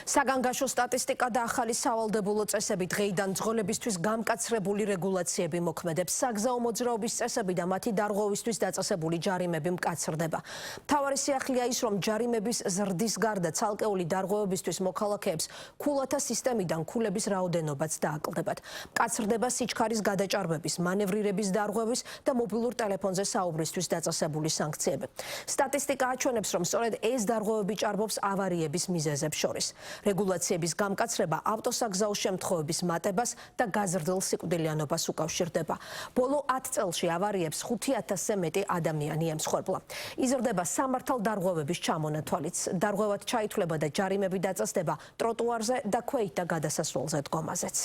საგანგაშო სტატისტიკა და ახალი სავალდებულო წესები დღეიდან მძღოლებისთვის გამკაცრებული რეგულაციები მოქმედებს. საგზაო მოძრაობის წესები და მათი დარღვევისთვის დაწესებული ჯარიმები მკაცრდება. მთავარი სიახლეა ის, რომ ჯარიმების ზრდის გარდა ცალკეული დარღვევებისთვის მოქალაქეებს ქულათა სისტემიდან ქულების რაოდენობაც დააკლდებათ. მკაცრდება სიჩქარის გადაჭარბების, მანევრირების დარღვევის და მობილურ ტელეფონზე საუბრისთვის დაწესებული სანქციები. სტატისტიკა აჩვენებს, რომ სწორედ ეს დარღვევები ჭარბობს ავარიების მიზეზებს შორის. რეგულაციების გამკაცრება ავტოსაგზაო შემთხვევების მატებას და გაზრდილ სიკვდილიანობას უკავშირდება. ბოლო 10 წელში ავარიებს 5000-ზე მეტი ადამიანი ემსხვერპლა. იზრდება სამართალ დარღვევების ჩამონათვალიც. დარღვევად ჩაითვლება და ჯარიმები დაწესდება ტროტუარზე და ქვეით და გადასასვლელზე დგომაზეც.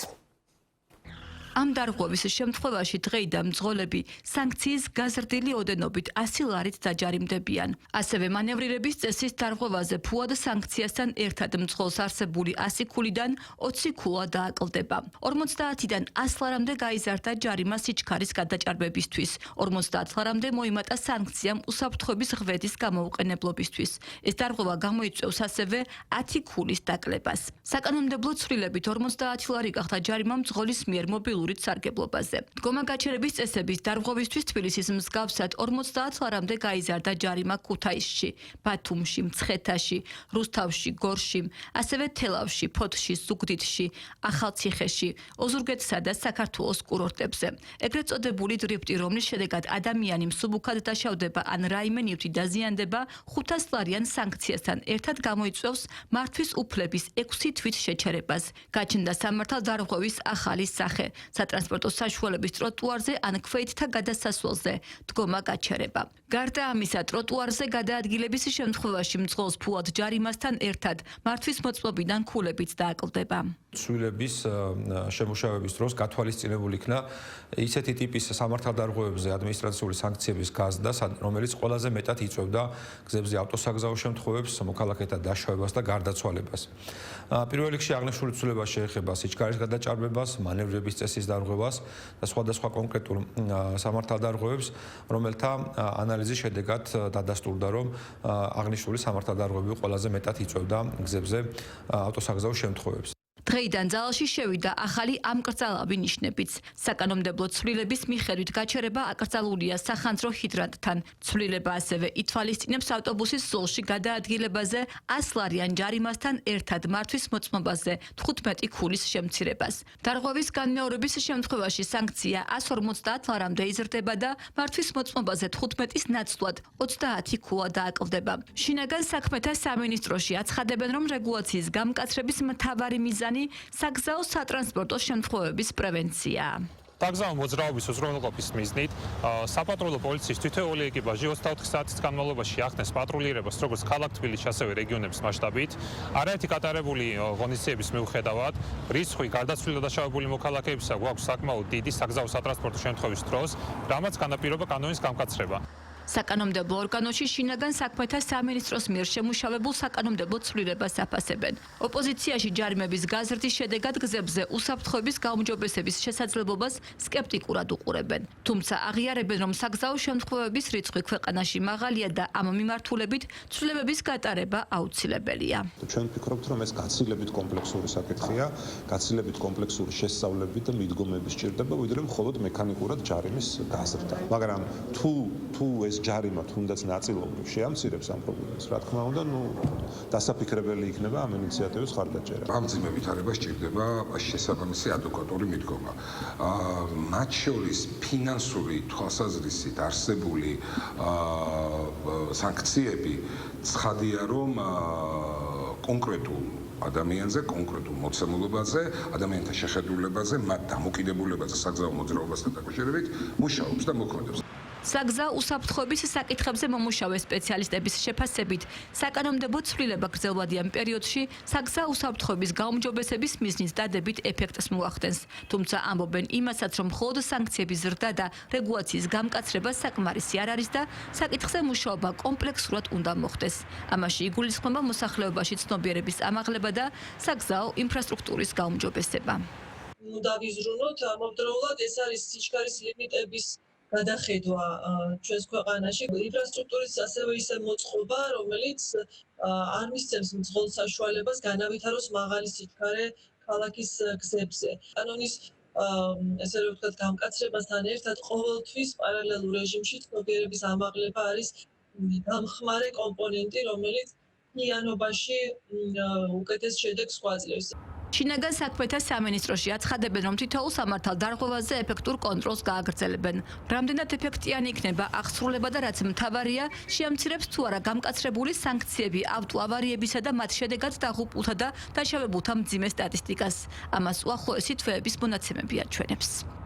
ამ დარღვევის შემთხვევაში დღეიდან მძღოლები სანქციის გაზრდილი ოდენობით 100 ლარით დაჯარიმდებიან. ასევე მანევრირების წესის დარღვევაზე ფუად სანქციასთან ერთად მძღოლს არსებული 100 ქულიდან 20 ქულა დააკლდება. 50-დან 100 ლარამდე გაიზარდა ჯარიმა სიჩქარის გადაჭარბებისთვის. 50 ლარამდე მოიმატა სანქცია უსაფრთხოების ღვედის გამოუყენებლობისთვის. ეს დარღვევა გამოიწვევს ასევე 10 ქულის დაკლებას. საკანონმდებლო ცვლილებით 50 ლარი გახდა ჯარიმა მძღოლის მიერ მობილურით სარგებლობაზე. დგომა გაჩერების წესების დარღვევისთვის თბილისის მსგავსად 50 ლარამდე გაიზარდა ჯარიმა ქუთაისში, ბათუმში, მცხეთაში, რუსთავში, გორში, ასევე თელავში, ფოთში, ზუგდიდში, ახალციხეში, ოზურგეთსა და საქართველოს კურორტებზე. ეგრეთ წოდებული დრიფტი, რომლის შედეგად ადამიანი მსუბუქად დაშავდება ან რაიმე ნივთი დაზიანდება, 500 ლარიან სანქციასთან ერთად გამოიწვევს მართვის უფლების 6 თვით შეჩერებას. გაჩნდა სამართალ დარღვევის ახალი სახე. სატრანსპორტო საშუალების ტროტუარზე ან ქვეითთა გადასასვლელზე დგომა გაჩერება. გარდა ამისა, ტროტუარზე გადაადგილების შემთხვევაში მძღოლს ფუად ჯარიმასთან ერთად მართვის მოწმობიდან ქულებიც დააკლდება. ცვლილების შემუშავების დროს გათვალისწინებული იქნა ისეთი ტიპის სამართალ დარღვევებზე ადმინისტრაციული სანქციების გაზრდა, რომელიც ყველაზე მეტად იწვევდა გზებზე ავტოსაგზაო შემთხვევებს, მოქალაქეთა დაშავებას და გარდაცვალებას. პირველ რიგში აღნიშნული ცვლილება შეეხება სიჩქარის გადაჭარბებას, მანევრირების წესის დარღვევას და სხვადასხვა კონკრეტულ სამართალ დარღვევებს, რომელთა ანალიზის შედეგად დადასტურდა, რომ აღნიშნული სამართალ დარღვევები ყველაზე მეტად იწვევდა გზებზე ავტოსაგზაო შემთხვევებს. დღეიდან ძალაში შევიდა ახალი ამკრძალავი ნიშნებიც. საკანონმდებლო ცვლილების მიხედვით გაჩერება აკრძალულია სახანძრო ჰიდრანტთან. ცვლილება ასევე ითვალისწინებს ავტობუსის ზოლში გადაადგილებაზე 100 ლარიან ჯარიმასთან ერთად მართვის მოწმობაზე 15 ქულის შემცირებას. დარღვევის განმეორების შემთხვევაში სანქცია 150 ლარამდე იზრდება და მართვის მოწმობაზე 15-ის ნაცვლად 30 ქულა დააკლდება. შინაგან საქმეთა სამინისტროში აცხადებენ, რომ რეგულაციის გამკაცრების მთავარი მიზანი საგზაო სატრანსპორტო შემთხვევების პრევენცია. საგზაო მოძრაობის უზრუნველყოფის მიზნით საპატრულო პოლიციის თითოეული ეკიპაჟი 24 საათის განმავლობაში ახდენს პატრულირებას როგორც ქალაქ თბილისში, ასევე რეგიონების მასშტაბით. არაერთი გატარებული ღონისძიების მიუხედავად, რიცხვი გარდაცვლილ და დაშავებული მოქალაქეებისა გვაქვს საკმაოდ დიდი საგზაო სატრანსპორტო შემთხვევების დროს, რამაც განაპირობა კანონის გამკაცრება. საკანონმდებლო ორგანოში შინაგან საქმეთა სამინისტროს მიერ შემუშავებულ საკანონმდებლო ცვლილებას აფასებენ. ოპოზიციაში ჯარიმების გაზრდის შედეგად გზებზე უსაფრთხოების გაუმჯობესების შესაძლებლობას სკეპტიკურად უყურებენ. თუმცა აღიარებენ, რომ საგზაო შემთხვევების რიცხვი ქვეყანაში მაღალია და ამ მიმართულებით ცვლილებების გატარება აუცილებელია. ჩვენ ვფიქრობთ, რომ ეს გაცილებით კომპლექსური საკითხია, გაცილებით კომპლექსური შესწავლებით და მიდგომების სჭირდება, ვიდრე მხოლოდ მექანიკურად ჯარიმის გაზრდა. მაგრამ თუ ეს ჯარიმა თუნდაც ნაწილობრივ შეამცირებს ამ პრობლემას, რა თქმა უნდა, დასაფიქრებელი იქნება ამ ინიციატივის ხარდაჭერა. ამ მძიმე ვითარება სჭირდება შესაბამისი ადეკვატური მიდგომა. მათ შორის ფინანსური თვალსაზრისით არსებული სანქციები ცხადია, რომ კონკრეტულ ადამიანზე, კონკრეტულ მოცემულობაზე, ადამიანთა შეხედულებაზე, მათ დამოკიდებულებაზე საგზაო მოძრაობასთან დაკავშირებით მუშაობს და მოქმედებს. საგზაო უსაფრთხოების საკითხებზე მომუშავე სპეციალისტების შეფასებით, საკანონმდებლო ცვლილება გრძელვადიან პერიოდში საგზაო უსაფრთხოების გაუმჯობესების მიზნის დადებით ეფექტს მოახდენს. თუმცა ამბობენ იმასაც, რომ მხოლოდ სანქციების ზრდა და რეგულაციის გამკაცრება საკმარისი არ არის და საკითხზე მუშაობა კომპლექსურად უნდა მოხდეს. ამაში იგულისხმება მოსახლეობაში ცნობიერების ამაღლება და საგზაო ინფრასტრუქტურის გაუმჯობესება. უნდა ვიზრუნოთ ამავდროულად ეს არის სიჩქარის ლიმიტების გადახედვა ჩვენს ქვეყანაში ინფრასტრუქტურის ასევე ისე მოწყობა, რომელიც არ მისცემს მძღოლ საშუალებას განავითაროს მაღალი სიჩქარე ქალაქის გზებზე. კანონის ესე რომ ვთქვათ გამკაცრებასთან ერთად ყოველთვის პარალელურ რეჟიმში ცნობიერების ამაღლება არის დამხმარე კომპონენტი, რომელიც მთლიანობაში უკეთეს შედეგს გვაძლევს. შინაგან საქმეთა სამინისტროში აცხადებენ, რომ თითოეულ სამართალ დარღვევაზე ეფექტურ კონტროლს გააგრძელებენ. რამდენად ეფექტიანი იქნება აღსრულება და რაც მთავარია, შეამცირებს თუ არა გამკაცრებული სანქციები ავტოავარიებისა და მათ შედეგად დაღუპულთა და დაშავებულთა მძიმე სტატისტიკას. ამას უახლოესი თვეების მონაცემები აჩვენებს.